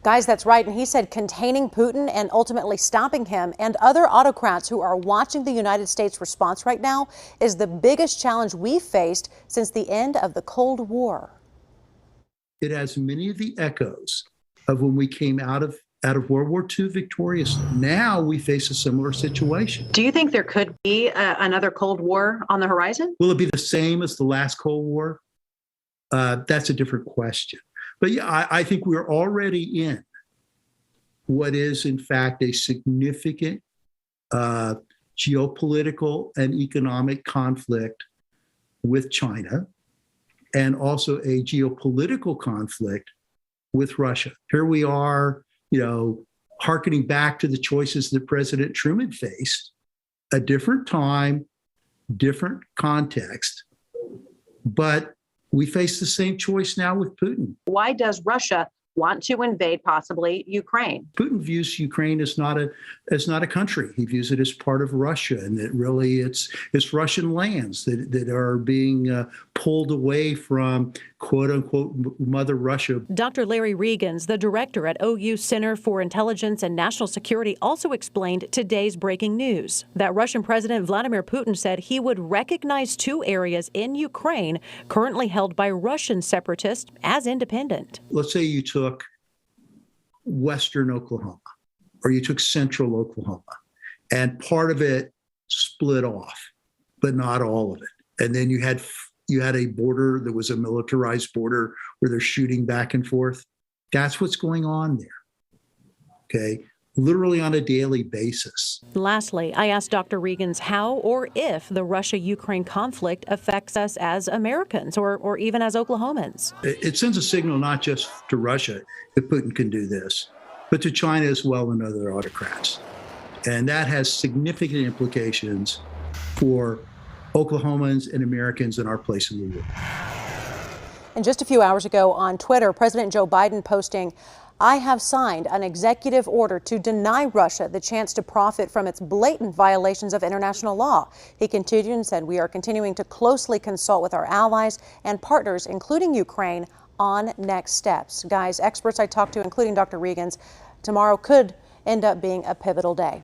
Guys, that's right. And he said containing Putin and ultimately stopping him and other autocrats who are watching the United States response right now is the biggest challenge we've faced since the end of the Cold War. It has many of the echoes of when we came out of World War II victorious. Now we face a similar situation. Do you think there could be another Cold War on the horizon? Will it be the same as the last Cold War? That's a different question. But yeah, I think we're already in what is, in fact, a significant geopolitical and economic conflict with China, and also a geopolitical conflict with Russia. Here we are, hearkening back to the choices that President Truman faced, a different time, different context, but we face the same choice now with Putin. Why does Russia want to invade possibly Ukraine? Putin views Ukraine as not a country. He views it as part of Russia, and that really it's Russian lands that are being pulled away from quote unquote Mother Russia. Dr. Larry Regans, the director at OU Center for Intelligence and National Security, also explained today's breaking news that Russian President Vladimir Putin said he would recognize 2 areas in Ukraine currently held by Russian separatists as independent. Let's say you took Western Oklahoma, or you took Central Oklahoma, and part of it split off, but not all of it. And then you had a border that was a militarized border where they're shooting back and forth. That's what's going on there. Okay. Literally on a daily basis. Lastly, I asked Dr. Regans how or if the Russia-Ukraine conflict affects us as Americans or even as Oklahomans. It sends a signal not just to Russia that Putin can do this, but to China as well and other autocrats. And that has significant implications for Oklahomans and Americans in our place in the world. And just a few hours ago on Twitter, President Joe Biden posting, "I have signed an executive order to deny Russia the chance to profit from its blatant violations of international law." He continued and said, "We are continuing to closely consult with our allies and partners, including Ukraine, on next steps." Guys, experts I talked to, including Dr. Regans, tomorrow could end up being a pivotal day.